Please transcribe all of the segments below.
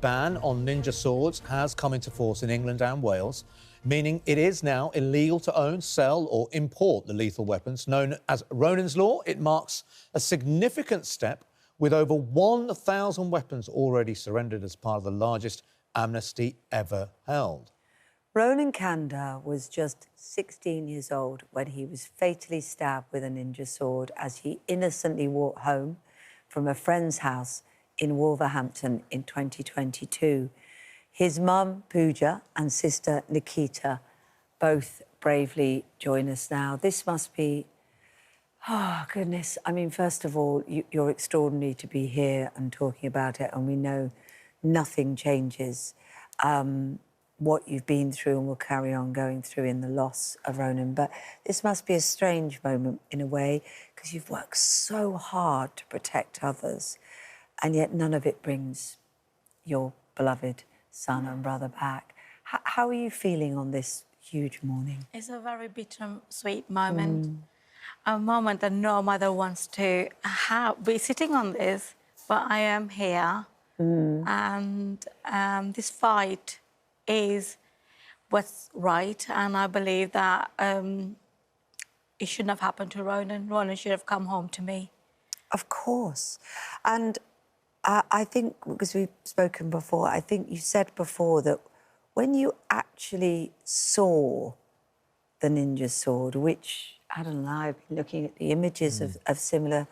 ban on ninja swords has come into force in England and Wales, meaning it is now illegal to own, sell or import the lethal weapons. Known as Ronan's Law, it marks a significant step with over 1,000 weapons already surrendered as part of the largest amnesty ever held. Ronan Kanda was just 16 years old when he was fatally stabbed with a ninja sword as he innocently walked home from a friend's house in Wolverhampton in 2022. His mum, Pooja, and sister, Nikita, both bravely join us now. This must be... Oh, goodness. I mean, first of all, you're extraordinary to be here and talking about it, and we know nothing changes what you've been through and will carry on going through in the loss of Ronan. But this must be a strange moment in a way, because you've worked so hard to protect others, and yet none of it brings your beloved son and brother back. How are you feeling on this huge morning? It's a very bittersweet moment. A moment that no mother wants to be sitting on this, but I am here. And this fight is what's right, and I believe that it shouldn't have happened to Ronan. Ronan should have come home to me. Of course. And I think, because we've spoken before, I think you said before that when you actually saw the ninja sword, which, I don't know, I've been looking at the images of similar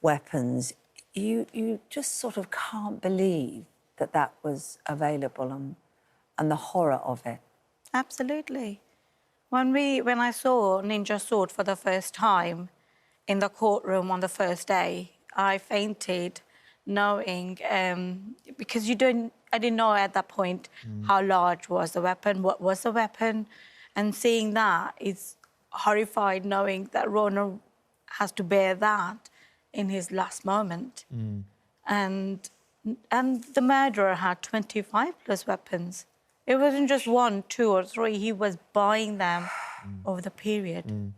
weapons, you just sort of can't believe that that was available and the horror of it. Absolutely. When I saw Ninja Sword for the first time in the courtroom on the first day, I fainted, knowing because I didn't know at that point how large was the weapon, what was the weapon, and seeing that is horrified, knowing that Ronan has to bear that in his last moment, and the murderer had 25 plus weapons. It wasn't just 1, 2 or 3. He was buying them over the period.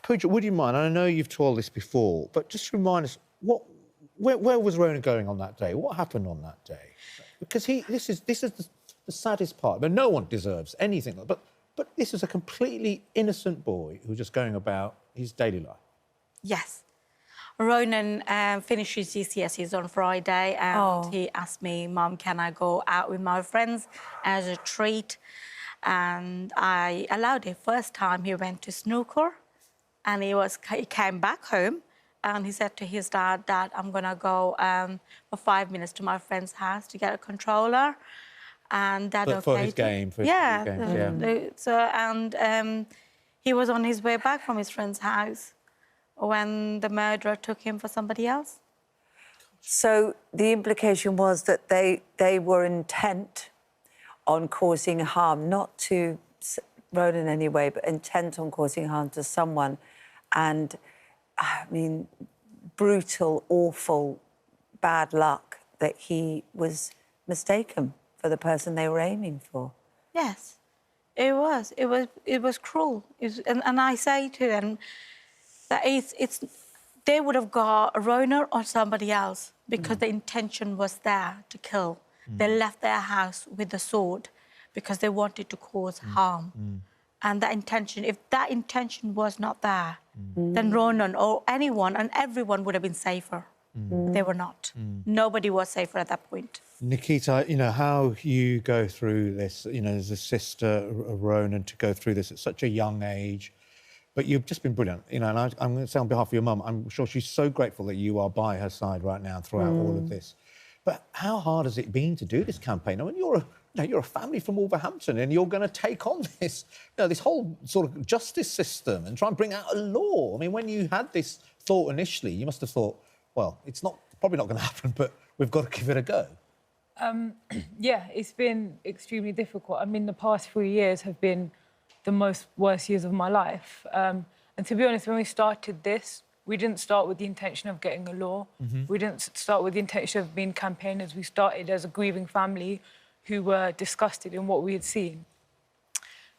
Pooja, would you mind, and I know you've told this before, but just remind us, where was Ronan going on that day? What happened on that day? Because this is the saddest part. But no one deserves anything. But this is a completely innocent boy who's just going about his daily life. Yes. Ronan finished his GCSEs on Friday, and he asked me, Mum, can I go out with my friends as a treat? And I allowed it. First time he went to snooker, and he came back home, and he said to his dad, Dad, I'm going to go for 5 minutes to my friend's house to get a controller. And Dad for his game, for his games, So, he was on his way back from his friend's house when the murderer took him for somebody else. So the implication was that they were intent on causing harm, not to Ronan anyway, but intent on causing harm to someone. And, I mean, brutal, awful, bad luck that he was mistaken for the person they were aiming for. Yes, it was. It was cruel. And I say to them that they would have got Ronan or somebody else because the intention was there to kill. They left their house with the sword because they wanted to cause harm. And that intention, if that intention was not there, then Ronan or anyone and everyone would have been safer. They were not. Nobody was safer at that point. Nikita, you know, how you go through this, you know, as a sister of Ronan, to go through this at such a young age. But you've just been brilliant, you know, and I'm going to say on behalf of your mum, I'm sure she's so grateful that you are by her side right now throughout all of this. But how hard has it been to do this campaign? I mean, you're a family from Wolverhampton, and you're going to take on this, you know, this whole sort of justice system and try and bring out a law. I mean, when you had this thought initially, you must have thought, well, it's probably not going to happen, but we've got to give it a go. Yeah, it's been extremely difficult. I mean, the past 3 years have been the worst years of my life. And to be honest, when we started this, we didn't start with the intention of getting a law. We didn't start with the intention of being campaigners. We started as a grieving family who were disgusted in what we had seen.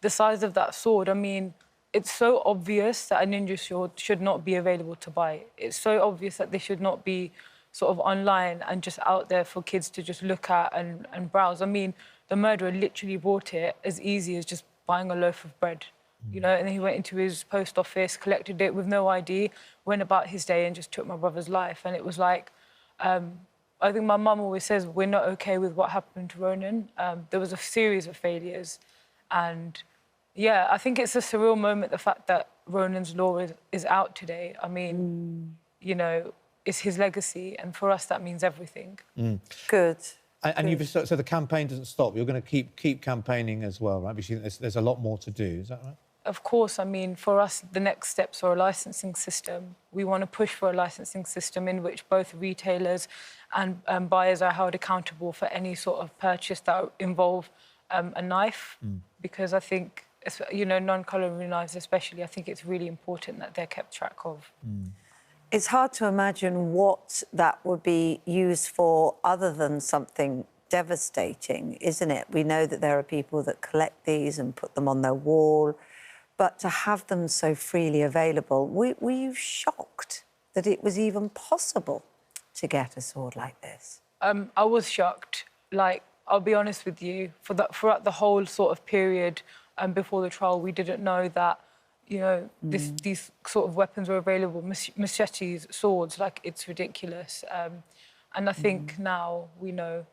The size of that sword, I mean, it's so obvious that a ninja sword should not be available to buy. It's so obvious that they should not be sort of online and just out there for kids to just look at and browse. I mean, the murderer literally bought it as easy as just buying a loaf of bread, you know, and then he went into his post office, collected it with no ID, went about his day and just took my brother's life. And it was like, I think my mum always says, we're not okay with what happened to Ronan. There was a series of failures. And yeah, I think it's a surreal moment, the fact that Ronan's law is out today. I mean, you know, it's his legacy, and for us that means everything. Good. And so the campaign doesn't stop. You're going to keep campaigning as well, right? Because there's a lot more to do. Is that right? Of course. I mean, for us, the next steps are a licensing system. We want to push for a licensing system in which both retailers and buyers are held accountable for any sort of purchase that involve a knife, because I think, you know, non-culinary knives especially, I think it's really important that they're kept track of. It's hard to imagine what that would be used for other than something devastating, isn't it? We know that there are people that collect these and put them on their wall, but to have them so freely available, were you shocked that it was even possible to get a sword like this? I was shocked. Like, I'll be honest with you, throughout the whole sort of period before the trial, we didn't know that, you know, these sort of weapons were available, machetes, swords, like, it's ridiculous. And I think now we know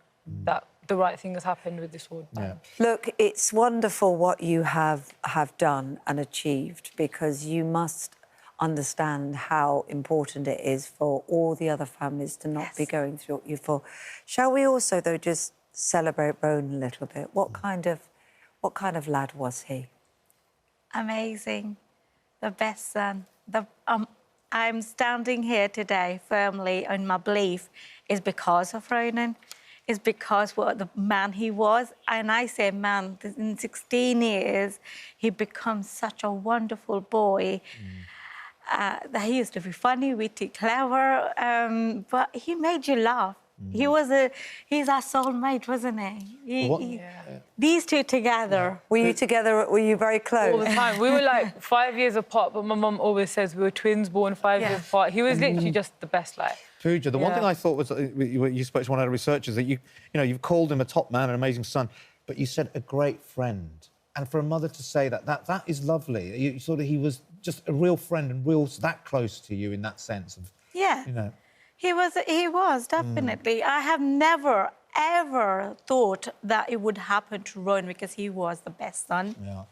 that the right thing has happened with this sword ban. Look, it's wonderful what you have done and achieved, because you must understand how important it is for all the other families to not be going through what you for. Shall we also, though, just celebrate Ronan a little bit? What kind of lad was he? Amazing. The best son. I'm standing here today firmly on my belief is because of Ronan. It's because what the man he was. And I say man, in 16 years, he becomes such a wonderful boy. That he used to be funny, witty, clever, but he made you laugh. He's our soulmate, wasn't he? These two together. Were you together? Were you very close? All the time. We were like 5 years apart, but my mum always says we were twins born 5 years apart. He was literally just the best, like. Pooja, the one thing I thought was, you spoke to one of the researchers, that you've called him a top man, an amazing son, but you said a great friend. And for a mother to say that is lovely. He was just a real friend and that close to you in that sense. Yeah. You know. He was, definitely. I have never, ever thought that it would happen to Ronan, because he was the best son. Yeah.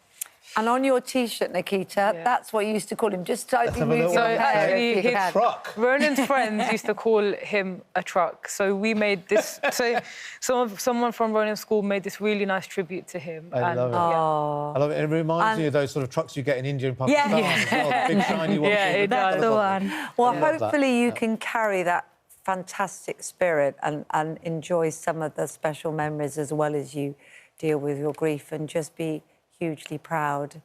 And on your T-shirt, Nikita, that's what you used to call him. Just slightly move your hair if you can. Truck. Ronan's friends used to call him a truck. So we made this. So someone from Ronan's school made this really nice tribute to him. I love it. I love it. It reminds me of those sort of trucks you get in India and Pakistan as well. The big shiny ones. Yeah, it does. That's the one. Well, hopefully you can carry that fantastic spirit and enjoy some of the special memories as well as you deal with your grief, and just be hugely proud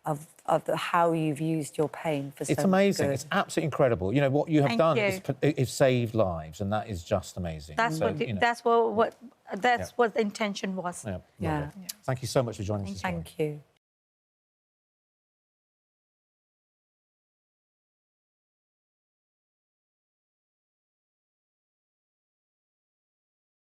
of how you've used your pain for so It's amazing. good. It's absolutely incredible. You know, what you have Thank done you. is saved lives, and that is just amazing. That's what the intention was. Yeah. Thank you so much for joining us this morning. Thank you.